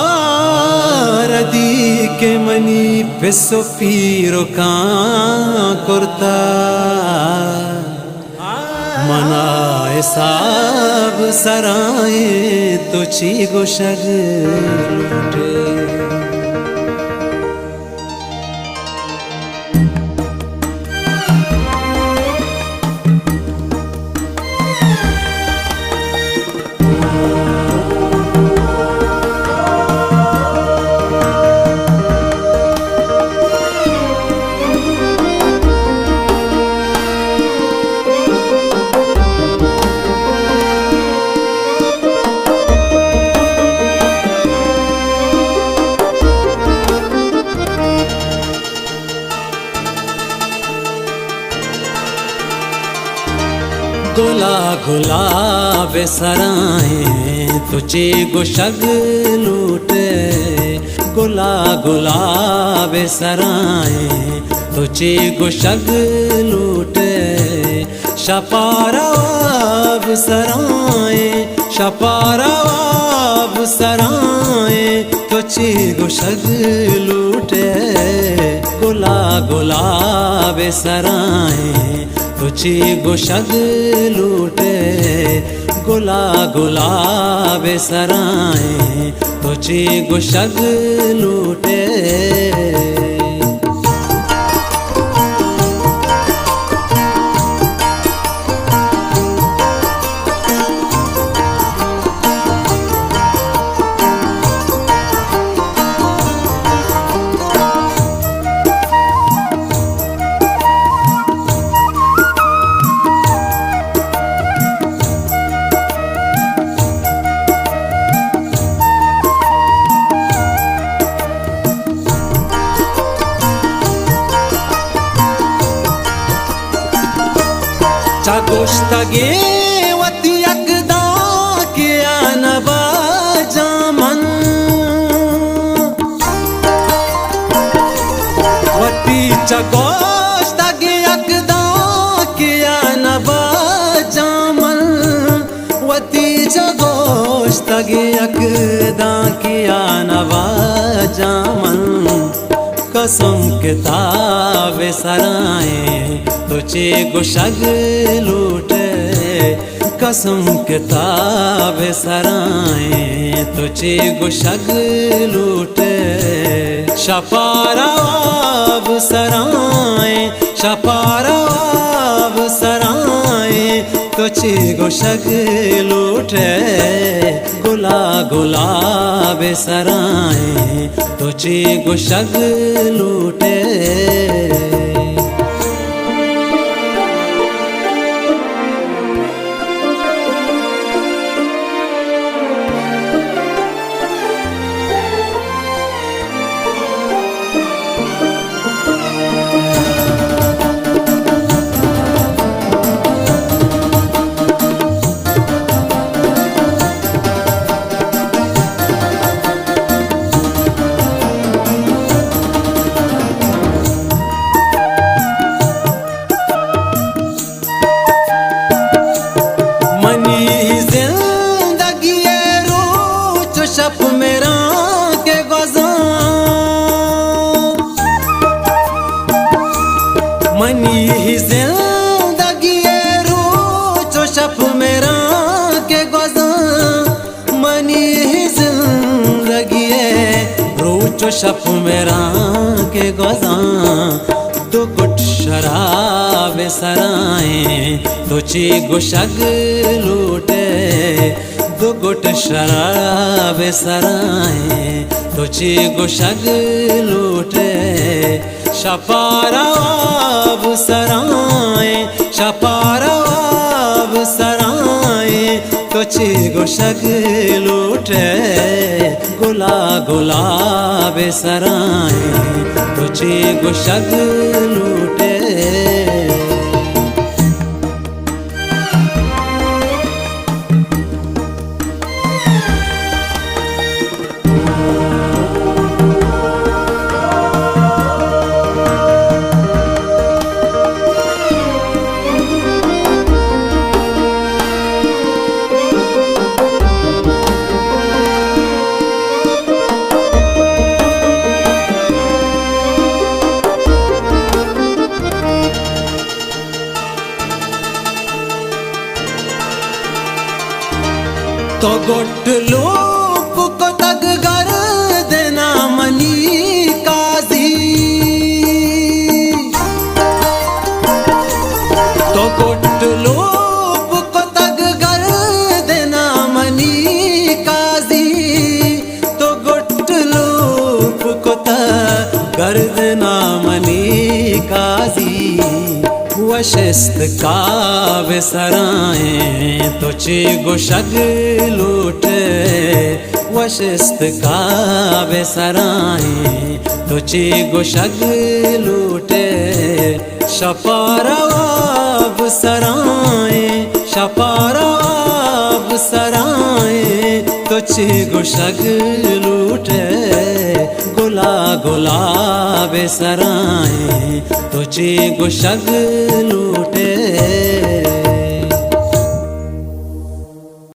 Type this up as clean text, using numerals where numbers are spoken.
हमारा दी के money peso पीरो का करता मना साब सराए तो ची गो शग लूटे गोला गुलाब सराए तुझे गो शग लूटे गोला गुलाब सराए तुझे गो शग लूटे शपाराब सराए शपाराब सराए तुझे गो शग लूटे गोला गुलाब सराए तुझे गो शग लूटे गोला गुलाब सराए तुझे गो शग लूटे गोश्तगे वती अकदा के आनबा जामन वती गोश्तगे अकदा के आनबा जामन वती गोश्तगे अकदा के आनबा जामन कसम किताब सराए तुझे गो शग लूटे कसम किताब सराए तुझे गो शग लूटे शपाराब सराए शपाराब सराए तुझे गो शग लूटे गोला गुलाब सराए तुझे गो शग लूटे शप मेरा के गज़ा मनी ही जिंदगी रोचो शप मेरा के गज़ा मनी ही जिंदगी रोचो शप मेरा के गज़ा दो गुट शराब सराए तुझे गो शग लूटे दो गुट शराब सराए तुझे गो शग लूटे शपाराब सराए शपाराब सराए तुझे गो शग लूटे गोला गुलाब सराए तुझे गो शग लूटे तो गुट लोप को तग गर देना मनी काजी, तो गुट लोप को तग गर देना मनी काजी, तो गुट लोप को तग गर देना मनी काजी। वशिष्ठ काव्य सराए तुझे गुशग लूटे, वशिष्ठ काव्य सराए तुझे गुशग लूटे, शपारवाब सराए शपारवाब सराए तुझे गुशग लूटे, गुला गुलाब सराए तुझे गुशग लूटे।